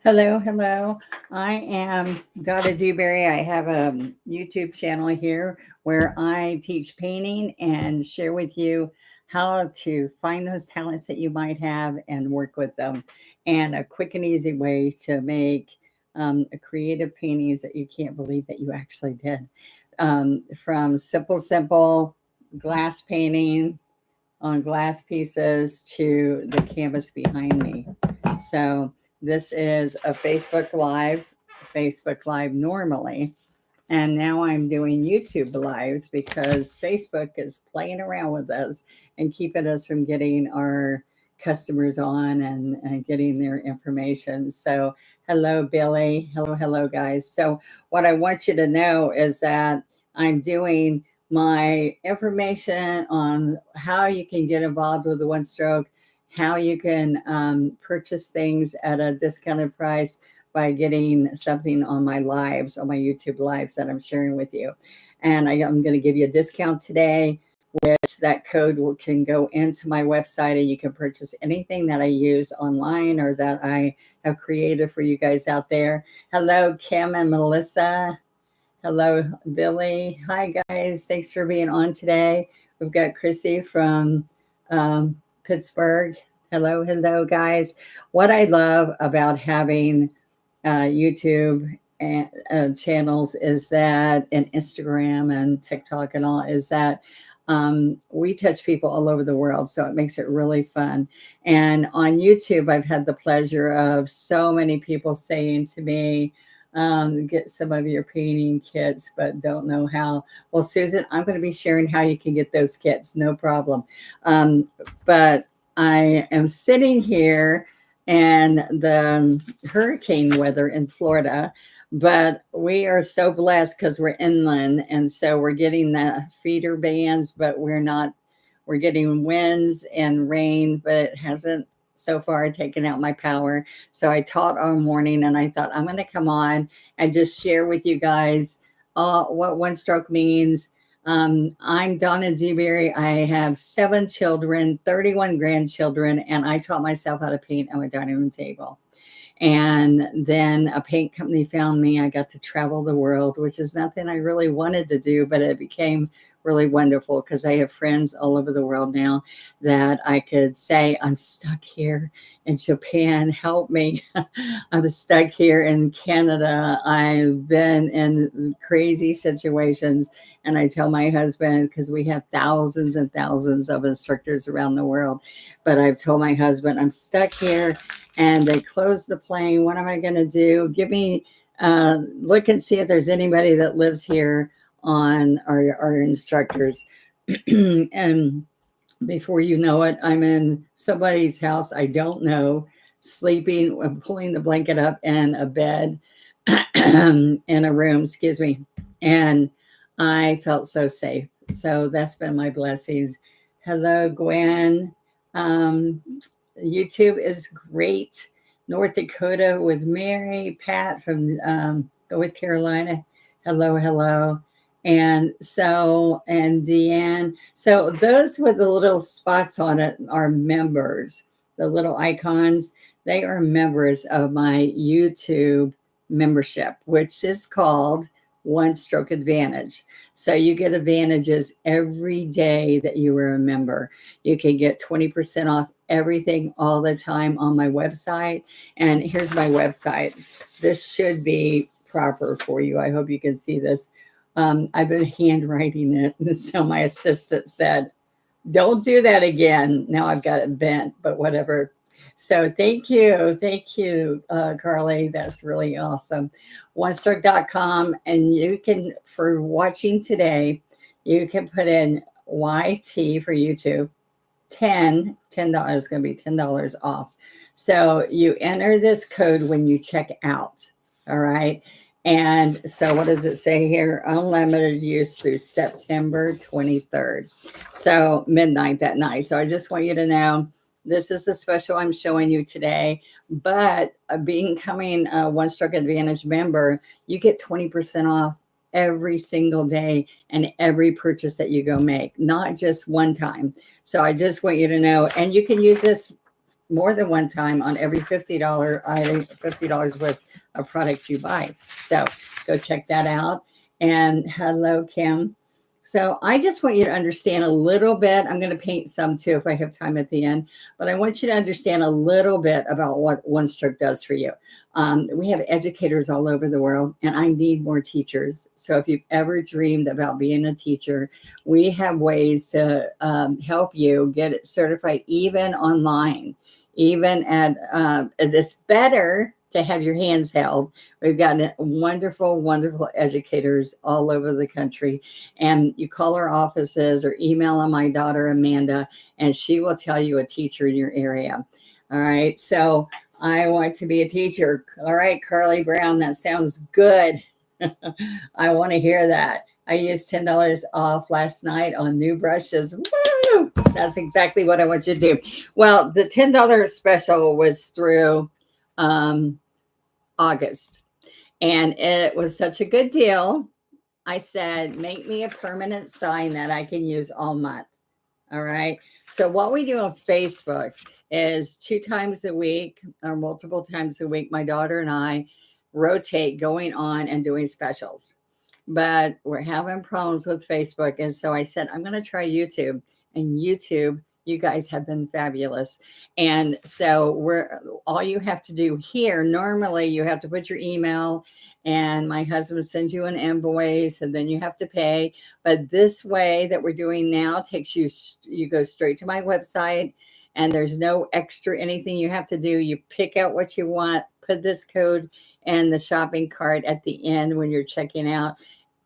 Hello, hello. I am Donna Dewberry. I have a YouTube channel here where I teach painting and share with you how to find those talents that you might have and work with them, and a quick and easy way to make a creative paintings that you can't believe that you actually did. From simple glass painting on glass pieces to the canvas behind me. So this is a Facebook Live normally. And now I'm doing YouTube Lives because Facebook is playing around with us and keeping us from getting our customers on and getting their information. So, hello, Billy. Hello, guys. So, what I want you to know is that I'm doing my information on how you can get involved with the One Stroke, how you can purchase things at a discounted price by getting something on my lives, on my YouTube lives that I'm sharing with you. And I'm going to give you a discount today, which that code can go into my website and you can purchase anything that I use online or that I have created for you guys out there. Hello, Kim and Melissa. Hello, Billy. Hi, guys. Thanks for being on today. We've got Chrissy from Pittsburgh. Hello, guys. What I love about having YouTube and channels is that, and Instagram and TikTok and all, is that we touch people all over the world. So it makes it really fun. And on YouTube, I've had the pleasure of so many people saying to me, get some of your painting kits, but don't know how. Well, Susan, I'm going to be sharing how you can get those kits. No problem. But I am sitting here and the hurricane weather in Florida, but we are so blessed because we're inland. And so we're getting the feeder bands, but we're getting winds and rain, but it hasn't so far taken out my power. So I taught all morning and I thought I'm going to come on and just share with you guys what One Stroke means. I'm Donna Dewberry. I have 7 children, 31 grandchildren, and I taught myself how to paint on my dining room table. And then a paint company found me. I got to travel the world, which is nothing I really wanted to do, but it became really wonderful because I have friends all over the world now that I could say, I'm stuck here in Japan, help me. I'm stuck here in Canada. I've been in crazy situations. And I tell my husband, because we have thousands and thousands of instructors around the world, but I've told my husband, I'm stuck here and they closed the plane. What am I going to do? Give me, look and see if there's anybody that lives here on our instructors. And before you know it, I'm in somebody's house I don't know, sleeping, pulling the blanket up in a bed in a room, excuse me. And I felt so safe. So that's been my blessings. Hello, Gwen. Um, YouTube is great. North Dakota with Mary, Pat from North Carolina. Hello. And Deanne. So those with the little spots on it are members. The little icons, they are members of my YouTube membership, which is called One Stroke Advantage. So you get advantages every day that you are a member. You can get 20% off everything all the time on my website. And here's my website. This should be proper for you. I hope you can see this. I've been handwriting it. So my assistant said, don't do that again. Now I've got it bent, but whatever. So thank you, Carly. That's really awesome. OneStroke.com, and you can, for watching today, you can put in YT for YouTube. $10 is going to be $10 off. So you enter this code when you check out. All right. And so what does it say here? Unlimited use through September 23rd. So midnight that night. So I just want you to know this is the special I'm showing you today. But becoming a One Stroke Advantage member, you get 20% off every single day and every purchase that you go make, not just one time. So I just want you to know, and you can use this more than one time on every $50 item, $50 worth of product you buy. So go check that out. And hello, Kim. So I just want you to understand a little bit. I'm going to paint some too if I have time at the end, but I want you to understand a little bit about what One Stroke does for you. We have educators all over the world, and I need more teachers. So if you've ever dreamed about being a teacher, we have ways to help you get it certified, even online, even at it's better to have your hands held. We've got wonderful, wonderful educators all over the country. And you call our offices or email on my daughter, Amanda, and she will tell you a teacher in your area. All right. So I want to be a teacher. All right, Carly Brown, that sounds good. I want to hear that. I used $10 off last night on new brushes. Woo! That's exactly what I want you to do. Well, the $10 special was through August, and it was such a good deal. I said, make me a permanent sign that I can use all month. All right. So what we do on Facebook is 2 times a week or multiple times a week, my daughter and I rotate going on and doing specials. But we're having problems with Facebook. And so I said, I'm going to try YouTube. And YouTube, you guys have been fabulous. And so all you have to do here, normally you have to put your email, and my husband sends you an invoice, and then you have to pay. But this way that we're doing now takes you go straight to my website, and there's no extra anything you have to do. You pick out what you want, put this code in the shopping cart at the end when you're checking out,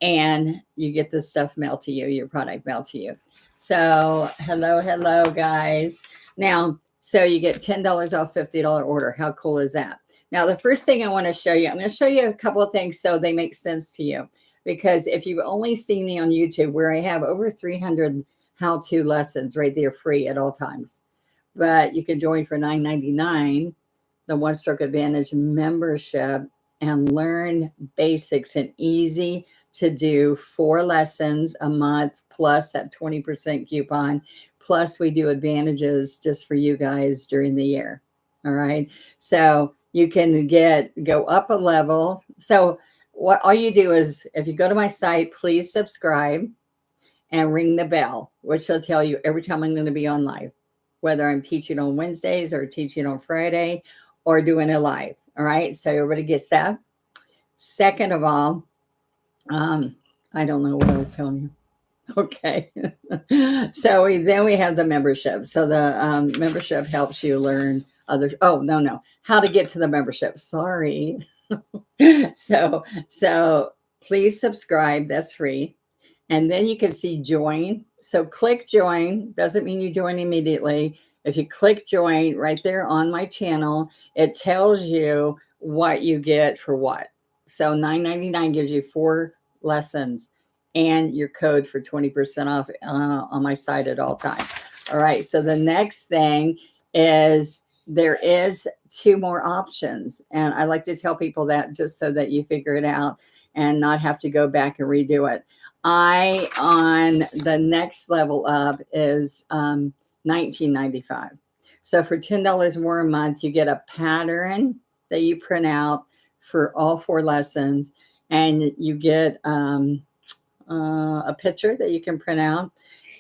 and you get this stuff mailed to you, your product mailed to you. So hello, guys. Now, so you get $10 off $50 order. How cool is that? Now, the first thing I want to show you, I'm going to show you a couple of things so they make sense to you. Because if you've only seen me on YouTube, where I have over 300 how-to lessons right there free at all times. But you can join for $9.99, the One Stroke Advantage membership, and learn basics and easy to do 4 lessons a month, plus that 20% coupon. Plus we do advantages just for you guys during the year. All right. So you can go up a level. So what all you do is, if you go to my site, please subscribe and ring the bell, which will tell you every time I'm going to be on live, whether I'm teaching on Wednesdays or teaching on Friday or doing it live. All right. So everybody gets that. Second of all, I don't know what I was telling you. Okay. So then we have the membership. So the membership helps you learn how to get to the membership. Sorry. So please subscribe. That's free. And then you can see join. So click join. Doesn't mean you join immediately. If you click join right there on my channel, it tells you what you get for what. So $9.99 gives you 4 lessons and your code for 20% off on my site at all times. All right. So the next thing is there is 2 more options. And I like to tell people that just so that you figure it out and not have to go back and redo it. On the next level up is $19.95. So for $10 more a month, you get a pattern that you print out for all 4 lessons, and you get a picture that you can print out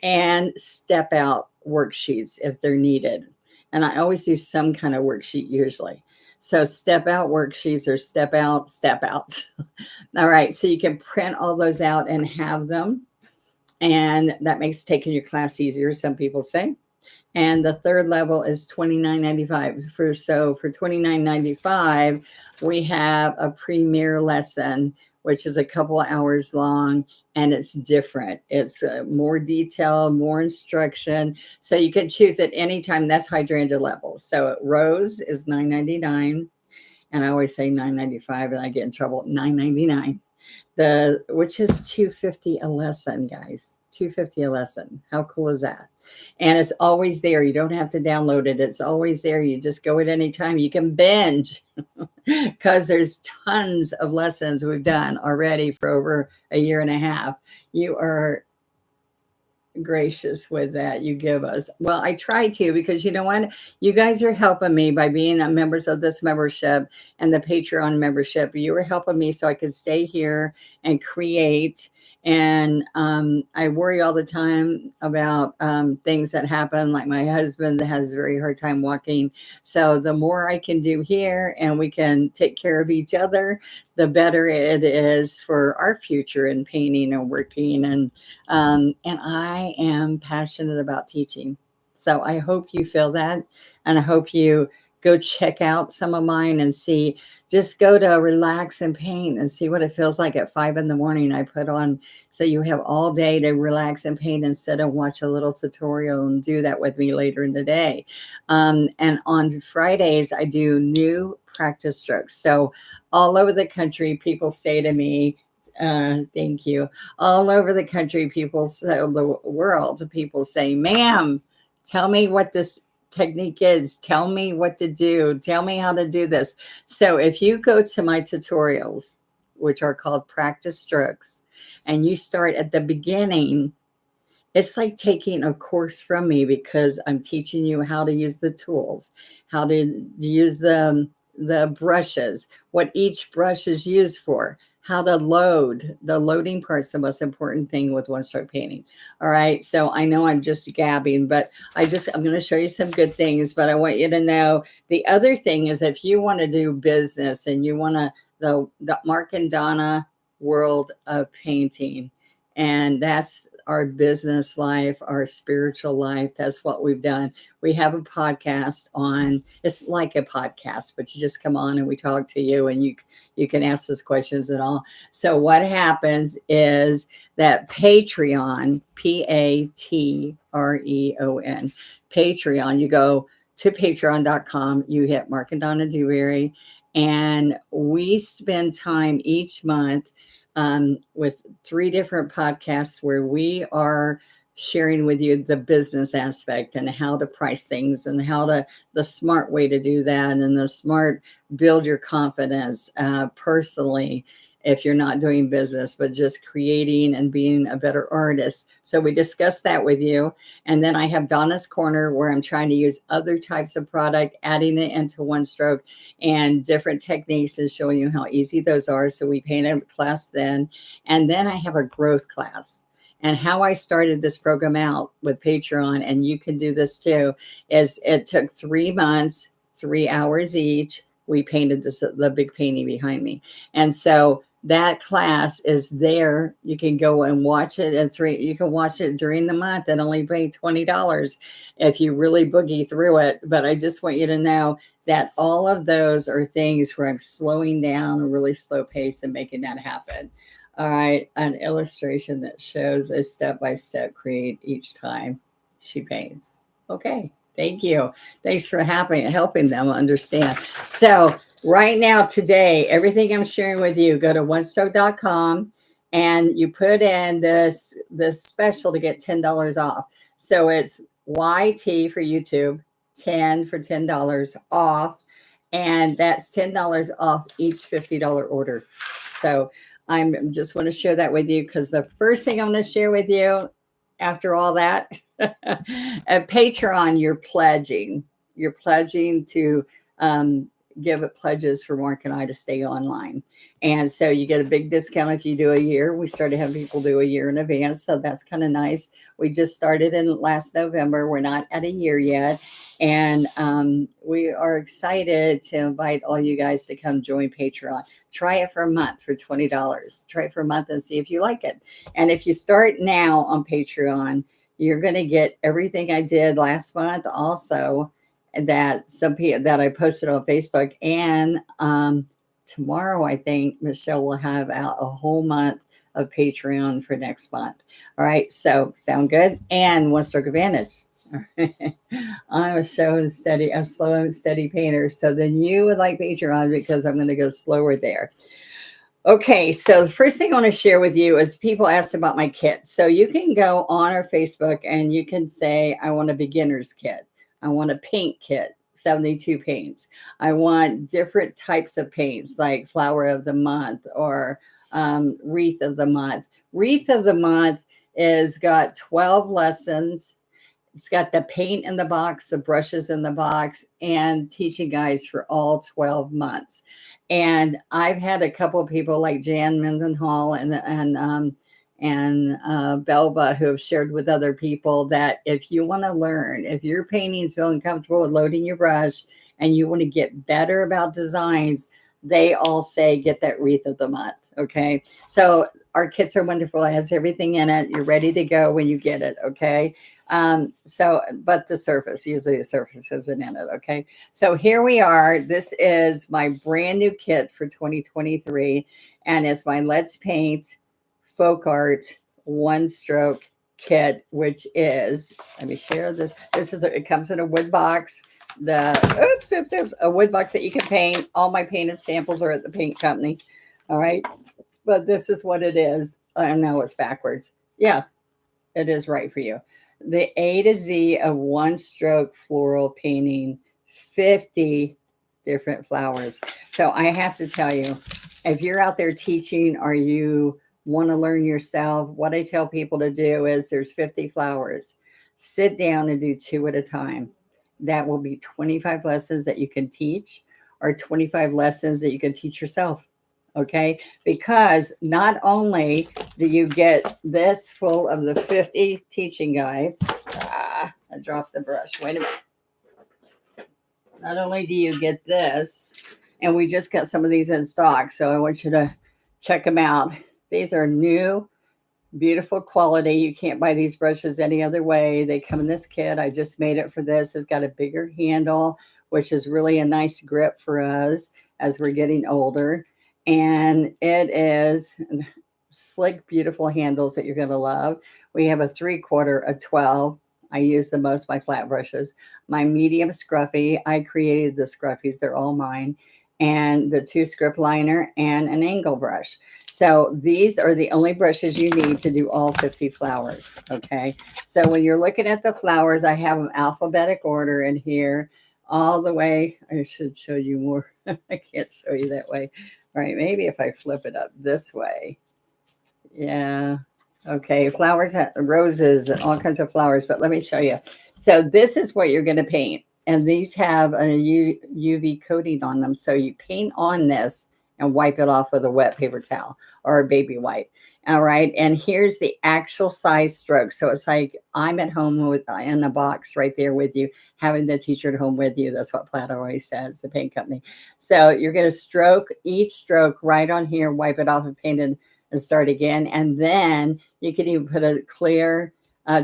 and step out worksheets if they're needed. And I always do some kind of worksheet usually. So step out worksheets or step outs. All right. So you can print all those out and have them. And that makes taking your class easier, some people say. And the third level is $29.95. For $29.95, we have a premiere lesson, which is a couple of hours long, and it's different. It's more detailed, more instruction. So you can choose at any time. That's hydrangea level. So Rose is $9.99, and I always say $9.95, and I get in trouble. $9.99. Which is $2.50 a lesson, guys. $2.50 a lesson. How cool is that? And it's always there. You don't have to download it. It's always there. You just go at any time. You can binge because there's tons of lessons we've done already for over a year and a half. You are gracious with that you give us. Well, I try to, because you know what? You guys are helping me by being members of this membership and the Patreon membership. You were helping me so I could stay here and create. And I worry all the time about things that happen. Like my husband has a very hard time walking. So the more I can do here and we can take care of each other, the better it is for our future in painting and working. And I am passionate about teaching. So I hope you feel that. And I hope you go check out some of mine and see. Just go to Relax and Paint and see what it feels like at 5 in the morning. I put on, so you have all day to relax and paint and sit and watch a little tutorial and do that with me later in the day. And on Fridays, I do new practice strokes. So all over the country, people say to me, thank you. All over the country, people say, the world, people say, ma'am, tell me what this technique is. Tell me what to do. Tell me how to do this. So if you go to my tutorials, which are called practice strokes, and you start at the beginning, it's like taking a course from me, because I'm teaching you how to use the tools, how to use the brushes, what each brush is used for, how to load. The loading part's the most important thing with one stroke painting. All right. So I know I'm just gabbing, but I'm going to show you some good things, but I want you to know the other thing is, if you want to do business and you want to, the Mark and Donna world of painting, and that's our business life, our spiritual life. That's what we've done. We have a podcast on, it's like a podcast, but you just come on and we talk to you, and you can ask us questions and all. So what happens is that Patreon, Patreon, Patreon, you go to patreon.com, you hit Mark and Donna Dewberry, and we spend time each month with 3 different podcasts where we are sharing with you the business aspect and how to price things and how to, the smart way to do that, and the smart build your confidence personally, if you're not doing business, but just creating and being a better artist. So we discuss that with you. And then I have Donna's Corner, where I'm trying to use other types of product, adding it into one stroke and different techniques, and showing you how easy those are. So we paint a class then. And then I have a growth class. And how I started this program out with Patreon, and you can do this too, is it took 3 months, 3 hours each. We painted this, the big painting behind me. And so that class is there. You can go and watch it at 3. You can watch it during the month and only pay $20 if you really boogie through it. But I just want you to know that all of those are things where I'm slowing down a really slow pace and making that happen. All right, an illustration that shows a step-by-step create each time she paints. Okay, thank you. Thanks for helping them understand. So right now, today, everything I'm sharing with you, go to onestroke.com and you put in this special to get $10 off. So it's YT for YouTube, 10 for $10 off. And that's $10 off each $50 order. So I'm just want to share that with you, because the first thing I'm going to share with you after all that, at Patreon, you're pledging to give it pledges for Mark and I to stay online. And so you get a big discount if you do a year. We started having people do a year in advance. So that's kind of nice. We just started in last November. We're not at a year yet. And we are excited to invite all you guys to come join Patreon. Try it for a month for $20. Try it for a month and see if you like it. And if you start now on Patreon, you're going to get everything I did last month also, that some people that I posted on Facebook. And tomorrow, I think Michelle will have out a whole month of Patreon for next month. All right. So sound good? And One Stroke Advantage. I'm a slow and steady painter. So then you would like Patreon, because I'm going to go slower there. Okay, so the first thing I want to share with you is people asked about my kit. So you can go on our Facebook and you can say, I want a beginner's kit. I want a paint kit, 72 paints. I want different types of paints, like flower of the month or wreath of the month. Wreath of the month is got 12 lessons. It's got the paint in the box, the brushes in the box, and teaching guides for all 12 months. And I've had a couple of people like Jan Mendenhall and Belva who have shared with other people that if you want to learn, if you're painting, feeling comfortable with loading your brush, and you want to get better about designs, they all say get that wreath of the month. Okay. So our kits are wonderful. It has everything in it. You're ready to go when you get it. Okay. But the surface, usually the surface isn't in it. Okay. So here we are. This is my brand new kit for 2023. And it's my Let's Paint Folk Art One Stroke kit, which is, let me share this. It comes in a wood box. A wood box that you can paint. All my painted samples are at the paint company. All right. But this is what it is. I know it's backwards. Yeah, it is right for you. The A to Z of one stroke floral painting, 50 different flowers. So I have to tell you, if you're out there teaching or you want to learn yourself, what I tell people to do is there's 50 flowers. Sit down and do 2 at a time. That will be 25 lessons that you can teach, or 25 lessons that you can teach yourself. Okay, because not only do you get this full of the 50 teaching guides, I dropped the brush. Wait a minute. Not only do you get this, and we just got some of these in stock, so I want you to check them out. These are new, beautiful quality. You can't buy these brushes any other way. They come in this kit. I just made it for this. It's got a bigger handle, which is really a nice grip for us as we're getting older. And it is slick, beautiful handles that you're going to love. We have a 3/4, a 12. I use the most my flat brushes. My medium scruffy, I created the scruffies. They're all mine. And the 2 script liner and an angle brush. So these are the only brushes you need to do all 50 flowers. Okay. So when you're looking at the flowers, I have them alphabetic order in here all the way. I should show you more. I can't show you that way. All right, maybe if I flip it up this way. Yeah. Okay, flowers, roses, and all kinds of flowers, but let me show you. So this is what you're going to paint. And these have a UV coating on them. So you paint on this and wipe it off with a wet paper towel or a baby wipe. All right. And here's the actual size stroke. So it's like I'm at home in the box right there with you, having the teacher at home with you. That's what Plaid always says, the paint company. So you're going to stroke each stroke right on here, wipe it off and paint it and start again. And then you can even put a clear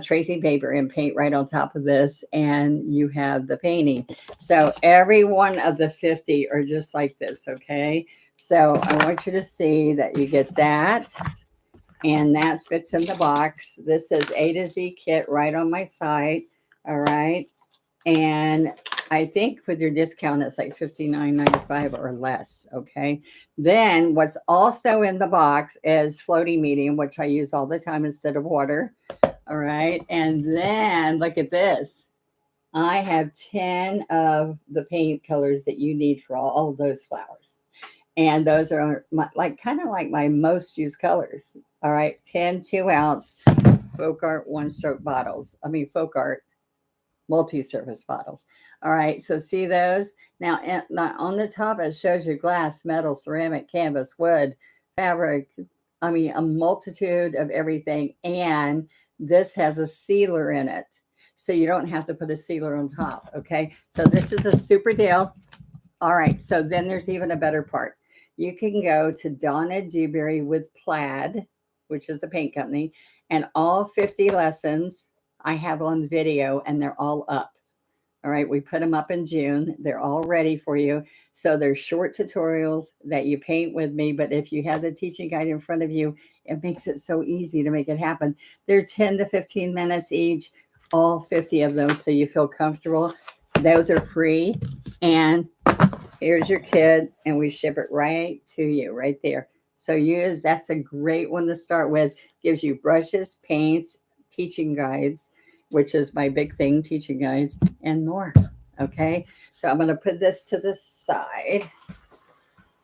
tracing paper and paint right on top of this, and you have the painting. So every one of the 50 are just like this. Okay. So I want you to see that you get that. And that fits in the box. This says A to Z kit right on my site. All right. And I think with your discount, it's like $59.95 or less. Okay. Then what's also in the box is floating medium, which I use all the time instead of water. All right. And then look at this. I have 10 of the paint colors that you need for all of those flowers. And those are kind of like my most used colors. All right. 10 2-ounce Folk Art One Stroke bottles. Folk Art multi-surface bottles. All right. So see those? Now on the top, it shows you glass, metal, ceramic, canvas, wood, fabric. A multitude of everything. And this has a sealer in it. So you don't have to put a sealer on top. Okay. So this is a super deal. All right. So then there's even a better part. You can go to Donna Dewberry with Plaid, which is the paint company, and all 50 lessons I have on video, and they're all up. All right. We put them up in June. They're all ready for you. So they're short tutorials that you paint with me. But if you have the teaching guide in front of you, it makes it so easy to make it happen. They're 10 to 15 minutes each, all 50 of them. So you feel comfortable. Those are free. And here's your kit, and we ship it right to you right there. So that's a great one to start with. Gives you brushes, paints, teaching guides, which is my big thing, teaching guides, and more. Okay. So I'm going to put this to the side.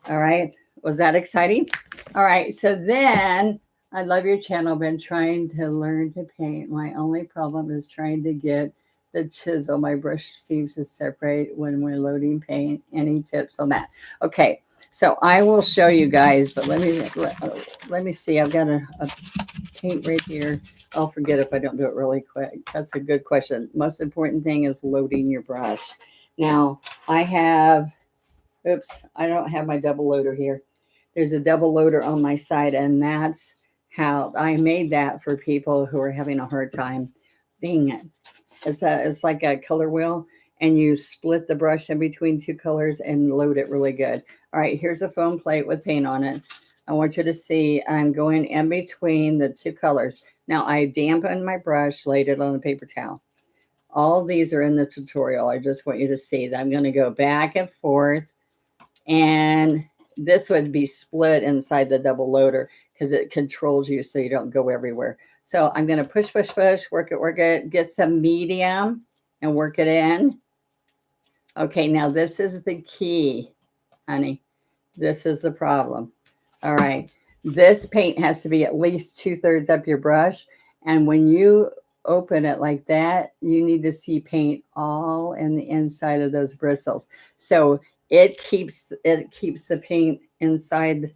All right. Was that exciting? All right. So then I love your channel. Been trying to learn to paint. My only problem is trying to get the chisel. My brush seems to separate when we're loading paint. Any tips on that? Okay, so I will show you guys, but let me see. I've got a paint right here. I'll forget if I don't do it really quick. That's a good question. Most important thing is loading your brush. Now I have, oops, I don't have my double loader here. There's a double loader on my side, and that's how I made that for people who are having a hard time. Dang it. It's like a color wheel, and you split the brush in between two colors and load it really good. All right, here's a foam plate with paint on it. I want you to see I'm going in between the two colors. Now I dampened my brush, laid it on a paper towel. All these are in the tutorial. I just want you to see that I'm going to go back and forth, and this would be split inside the double loader because it controls you so you don't go everywhere. So I'm going to push, push, push, work it, get some medium and work it in. Okay, now this is the key, honey. This is the problem. All right, this paint has to be at least 2/3 up your brush. And when you open it like that, you need to see paint all in the inside of those bristles. So it keeps the paint inside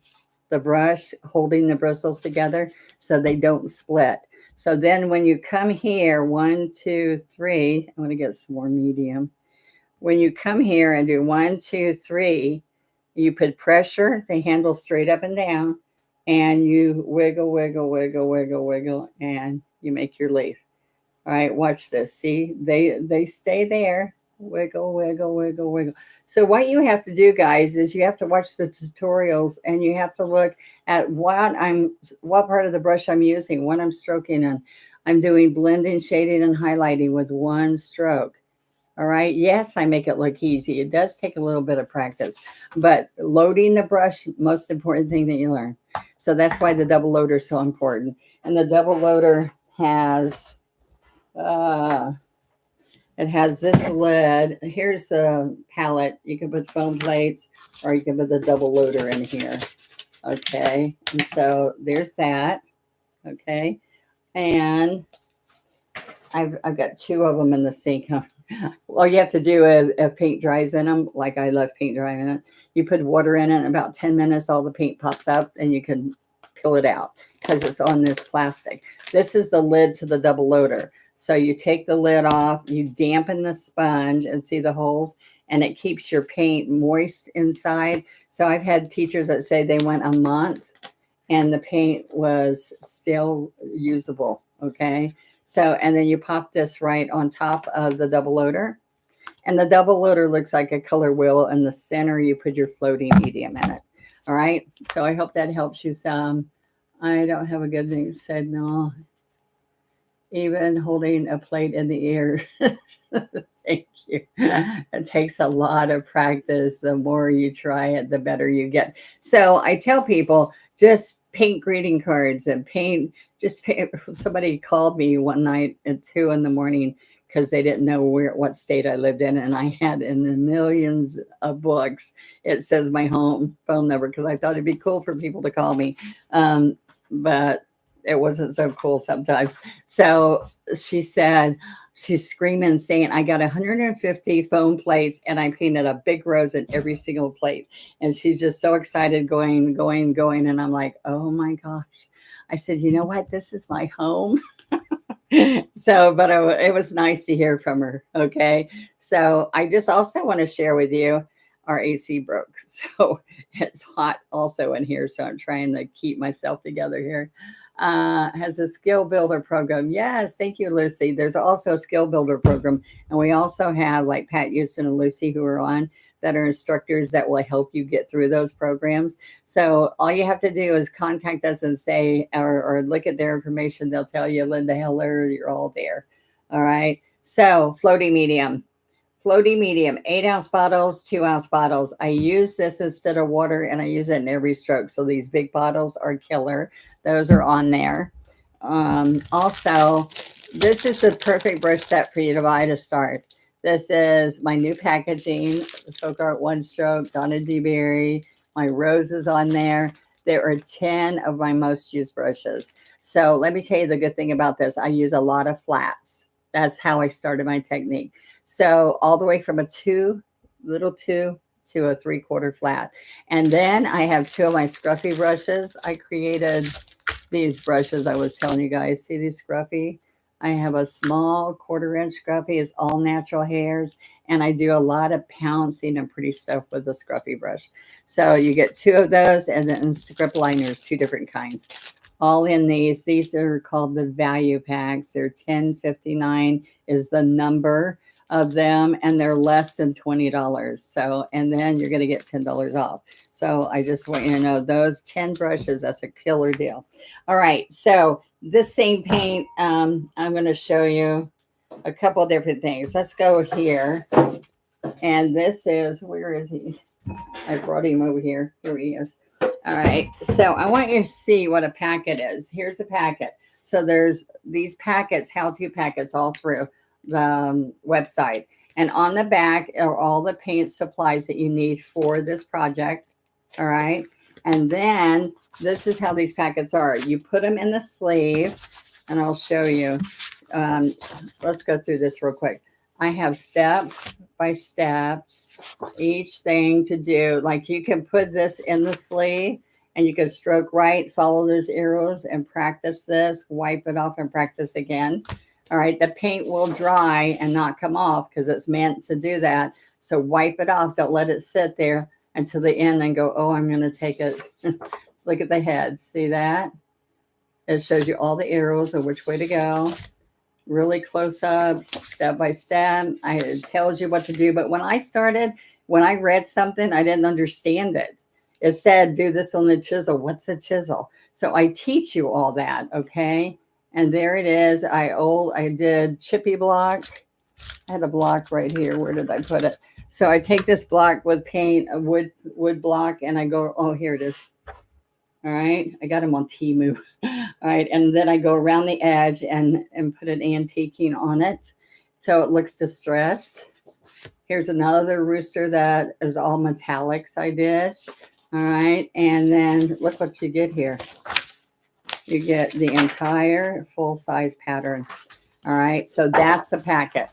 the brush, holding the bristles together so they don't split. So then when you come here, 1, 2, 3, I'm going to get some more medium. When you come here and do 1, 2, 3, you put pressure, the handle straight up and down, and you wiggle, wiggle, wiggle, wiggle, wiggle, and you make your leaf. All right, watch this. See, they stay there. Wiggle, wiggle, wiggle, wiggle. So what you have to do, guys, is you have to watch the tutorials, and you have to look at what part of the brush I'm using, what I'm stroking on. I'm doing blending, shading, and highlighting with one stroke. All right. Yes, I make it look easy. It does take a little bit of practice, but loading the brush, most important thing that you learn. So that's why the double loader is so important. And the double loader has, it has this lid. Here's the palette. You can put foam plates, or you can put the double loader in here. Okay. And so there's that. Okay. And I've got 2 of them in the sink. All you have to do is, if paint dries in them, like I love paint drying in it, you put water in it, in about 10 minutes, all the paint pops up, and you can peel it out because it's on this plastic. This is the lid to the double loader. So you take the lid off, you dampen the sponge, and see the holes, and it keeps your paint moist inside. So I've had teachers that say they went a month and the paint was still usable. Okay. So, and then you pop this right on top of the double loader, and the double loader looks like a color wheel. In the center, you put your floating medium in it. All right. So I hope that helps you some. I don't have a good thing said. No, even holding a plate in the air. Thank you. It takes a lot of practice. The more you try it, the better you get. So I tell people, just paint greeting cards and paint. Somebody called me one night at 2 a.m. because they didn't know what state I lived in, and I had in the millions of books. It says my home phone number because I thought it'd be cool for people to call me, but it wasn't so cool sometimes. So she said, she's screaming, saying, I got 150 foam plates and I painted a big rose in every single plate. And she's just so excited, going. And I'm like, oh my gosh. I said, you know what? This is my home. So, but it was nice to hear from her. Okay. So I just also want to share with you, our AC broke. So it's hot also in here. So I'm trying to keep myself together here. Has a skill builder program. Yes, thank you, Lucy. There's also a skill builder program. And we also have like Pat Houston and Lucy who are on, that are instructors that will help you get through those programs. So all you have to do is contact us and say, or look at their information. They'll tell you, Linda Heller, you're all there. All right. So floating medium, 8-ounce bottles, 2-ounce bottles. I use this instead of water, and I use it in every stroke. So these big bottles are killer. Those are on there. Also, this is the perfect brush set for you to buy to start. This is my new packaging, the Folk Art One Stroke, Donna Dewberry. My rose is on there. There are 10 of my most used brushes. So let me tell you the good thing about this. I use a lot of flats. That's how I started my technique. So all the way from a little two to a 3/4 flat. And then I have 2 of my scruffy brushes. I created these brushes I was telling you guys. See these scruffy? I have a small 1/4 inch scruffy. It's all natural hairs. And I do a lot of pouncing and pretty stuff with the scruffy brush. So you get 2 of those, and then script liners, 2 different kinds. All in these. These are called the value packs. They're $10.59 is the number of them, and they're less than $20. So, and then you're going to get $10 off. So I just want you to know those 10 brushes, that's a killer deal. All right. So this same paint, I'm going to show you a couple of different things. Let's go here. And this is, where is he? I brought him over here. Here he is. All right. So I want you to see what a packet is. Here's the packet. So there's these packets, how-to packets all through the website. And on the back are all the paint supplies that you need for this project. All right. And then this is how these packets are. You put them in the sleeve, and I'll show you. Let's go through this real quick. I have step by step each thing to do. Like you can put this in the sleeve and you can stroke right, follow those arrows and practice this, wipe it off and practice again. All right. The paint will dry and not come off because it's meant to do that. So wipe it off. Don't let it sit there until the end and go, oh, I'm going to take it. Look at the head. See that? It shows you all the arrows of which way to go. Really close up, step by step. It tells you what to do. But when I started, when I read something, I didn't understand it. It said, do this on the chisel. What's a chisel? So I teach you all that, okay? And there it is. I did chippy block. I had a block right here. Where did I put it? So I take this block with paint, a wood block, and I go, oh, here it is. All right. I got them on Temu. All right. And then I go around the edge and put an antiquing on it. So it looks distressed. Here's another rooster that is all metallics I did. All right. And then look what you get here. You get the entire full size pattern. All right. So that's the packet.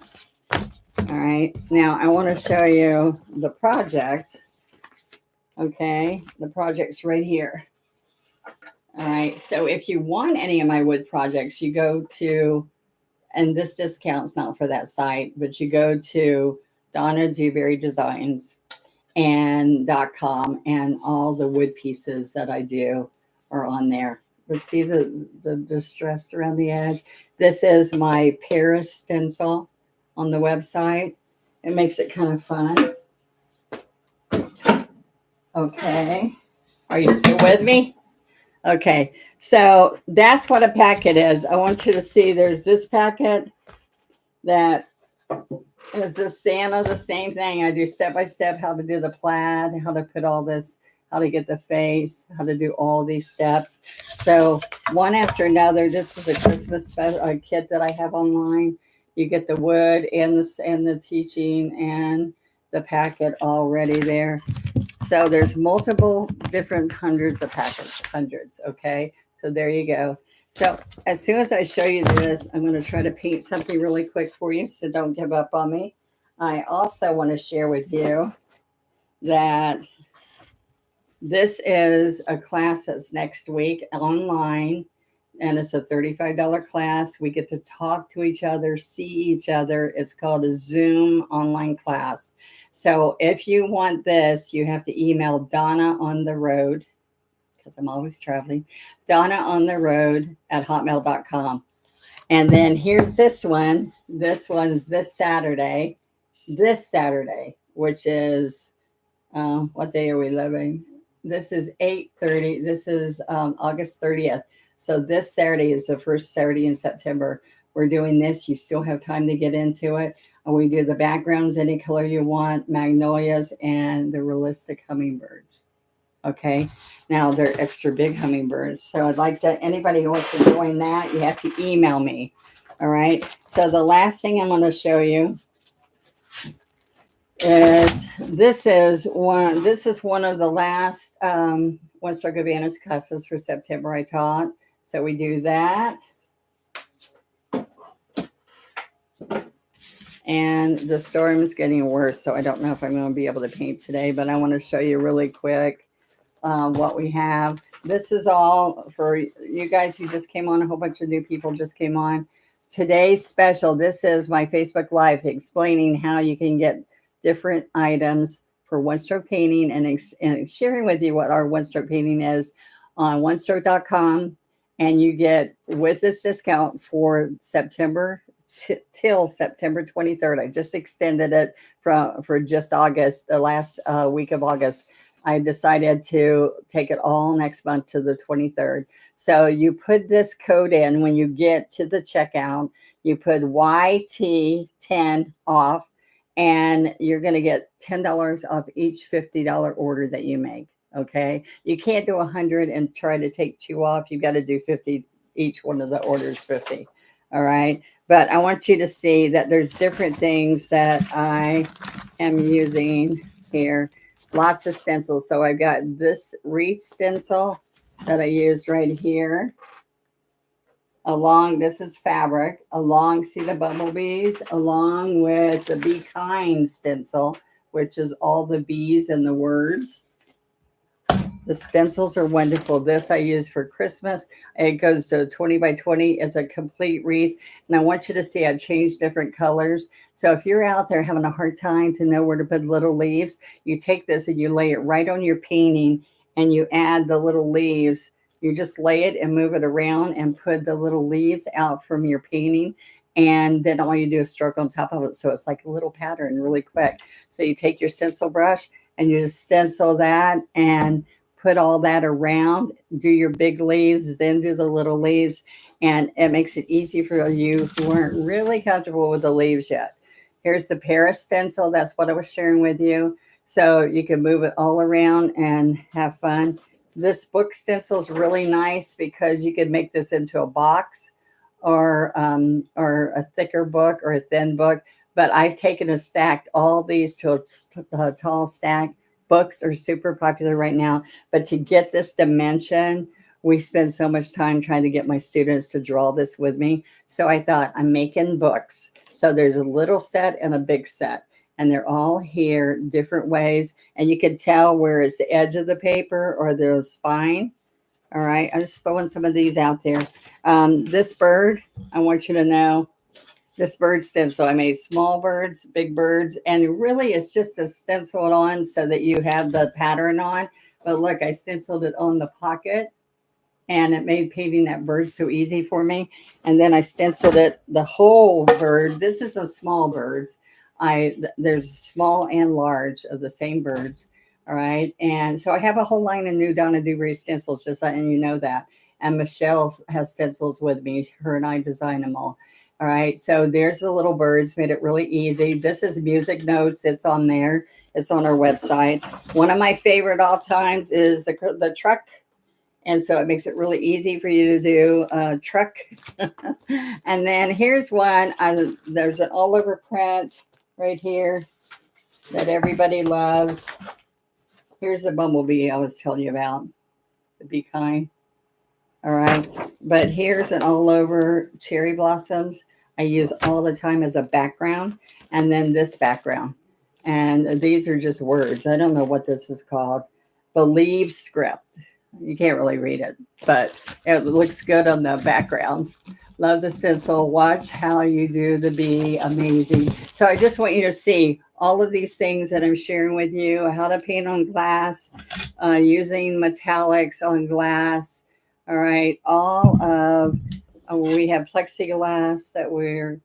All right. Now I want to show you the project. Okay. The project's right here. All right. So if you want any of my wood projects, you go to, and this discount's not for that site, but you go to Donna Dewberry Designs and .com, and all the wood pieces that I do are on there. But see the distressed around the edge? This is my Paris stencil on the website. It makes it kind of fun. Okay. Are you still with me? Okay. So that's what a packet is. I want you to see there's this packet that is the Santa, the same thing. I do step by step how to do the plaid, how to put all this, how to get the face, how to do all these steps. So one after another. This is a Christmas kit that I have online. You get the wood and the teaching and the packet already there. So there's multiple different hundreds of packets, hundreds. Okay. So there you go. So as soon as I show you this, I'm going to try to paint something really quick for you. So don't give up on me. I also want to share with you that this is a class that's next week online, and it's a $35 class. We get to talk to each other, see each other. It's called a Zoom online class. So if you want this, you have to email Donna on the road, because I'm always traveling, donnaontheroad@hotmail.com. And then here's this one. This one's this Saturday, which is, what day are we living? This is 8/30. This is August 30th. So this Saturday is the first Saturday in September. We're doing this. You still have time to get into it. And we do the backgrounds any color you want, magnolias, and the realistic hummingbirds. Okay. Now they're extra big hummingbirds. So I'd like to, anybody who wants to join that, you have to email me. All right. So the last thing I'm going to show you is this is one of the last One Stroke Advantage classes for September I taught. So we do that. And the storm's getting worse, so I don't know if I'm going to be able to paint today, but I want to show you really quick what we have. This is all for you guys who just came on. A whole bunch of new people just came on. Today's special, this is my Facebook Live explaining how you can get different items for one-stroke painting and sharing with you what our one-stroke painting is on onestroke.com. And you get, with this discount for September till September 23rd. I just extended it for just August, the last week of August. I decided to take it all next month to the 23rd. So you put this code in when you get to the checkout. You put YT10 off, and you're going to get $10 off each $50 order that you make. Okay. You can't do 100 and try to take 2 off. You've got to do 50. Each one of the orders 50. All right. But I want you to see that there's different things that I am using here. Lots of stencils. So I've got this wreath stencil that I used right here. Along, this is fabric. Along, see the bumblebees? Along with the Be Kind stencil, which is all the bees and the words. The stencils are wonderful. This I use for Christmas. It goes to 20 by 20. It's a complete wreath. And I want you to see I changed different colors. So if you're out there having a hard time to know where to put little leaves, you take this and you lay it right on your painting and you add the little leaves. You just lay it and move it around and put the little leaves out from your painting. And then all you do is stroke on top of it. So it's like a little pattern really quick. So you take your stencil brush and you just stencil that and put all that around, do your big leaves, then do the little leaves, and it makes it easy for you who aren't really comfortable with the leaves yet. Here's the Paris stencil. That's what I was sharing with you. So you can move it all around and have fun. This book stencil is really nice because you can make this into a box or a thicker book or a thin book. But I've taken and stacked all these to a tall stack. Books are super popular right now, but to get this dimension, we spend so much time trying to get my students to draw this with me. So I thought, I'm making books. So there's a little set and a big set, and they're all here different ways. And you can tell where it's the edge of the paper or the spine. All right, I'm just throwing some of these out there. This bird, I want you to know, this bird stencil, I made small birds, big birds, and really it's just to stencil it on so that you have the pattern on. But look, I stenciled it on the pocket, and it made painting that bird so easy for me. And then I stenciled it, the whole bird. This is a small birds. There's small and large of the same birds. All right. And so I have a whole line of new Donna Dewberry stencils, just letting you know that. And Michelle has stencils with me. Her and I design them all. All right, so there's the little birds, made it really easy. This is music notes. It's on there. It's on our website. One of my favorite all times is the truck. And so it makes it really easy for you to do a truck. And then here's one. There's an all over print right here that everybody loves. Here's the bumblebee I was telling you about, the Be Kind. All right, but here's an all over cherry blossoms. I use all the time as a background, and then this background. And these are just words. I don't know what this is called. Believe script. You can't really read it, but it looks good on the backgrounds. Love the stencil. Watch how you do the bee. Amazing. So I just want you to see all of these things that I'm sharing with you, how to paint on glass, using metallics on glass. All right, we have plexiglass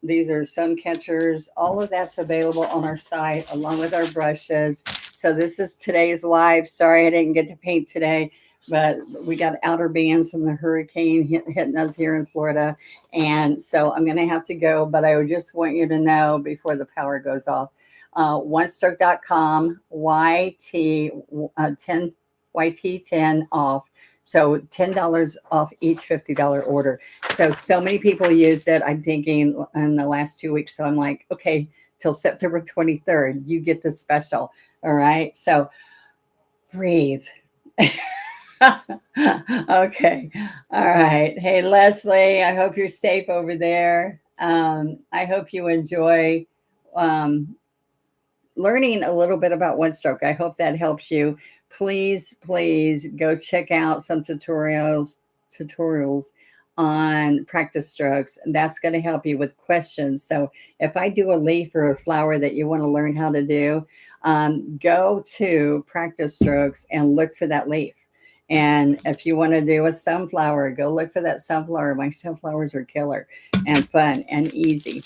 these are sun catchers. All of that's available on our site along with our brushes. So this is today's live. Sorry I didn't get to paint today, but we got outer bands from the hurricane hitting us here in Florida. And so I'm going to have to go, but I just want you to know before the power goes off, onestroke.com, YT10 off. So $10 off each $50 order. So many people used it. I'm thinking in the last 2 weeks. So I'm like, okay, till September 23rd. You get the special. All right. So breathe. Okay. All right. Hey, Leslie, I hope you're safe over there. I hope you enjoy um, learning a little bit about one stroke. I hope that helps you. Please, please go check out some tutorials on practice strokes. And that's going to help you with questions. So if I do a leaf or a flower that you want to learn how to do, go to practice strokes and look for that leaf. And if you want to do a sunflower, go look for that sunflower. My sunflowers are killer and fun and easy.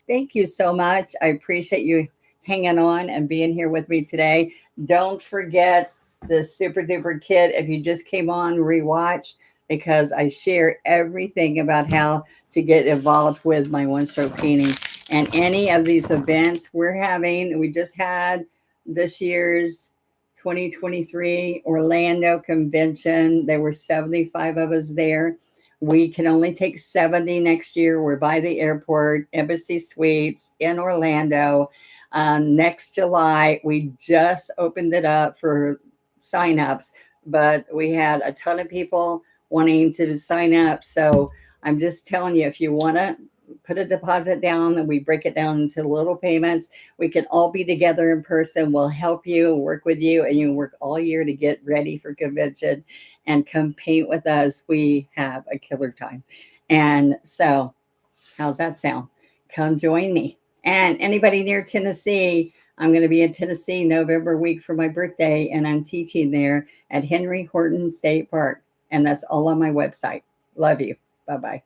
Thank you so much. I appreciate you hanging on and being here with me today. Don't forget the Super Duper Kit. If you just came on, rewatch, because I share everything about how to get involved with my one stroke painting and any of these events we're having. We just had this year's 2023 Orlando convention. There were 75 of us there. We can only take 70 next year. We're by the airport, Embassy Suites in Orlando. Next July, we just opened it up for signups, but we had a ton of people wanting to sign up. So I'm just telling you, if you want to put a deposit down and we break it down into little payments, we can all be together in person. We'll help you, work with you, and you work all year to get ready for convention and come paint with us. We have a killer time. And so how's that sound? Come join me. And anybody near Tennessee, I'm going to be in Tennessee November week for my birthday, and I'm teaching there at Henry Horton State Park. And that's all on my website. Love you. Bye-bye.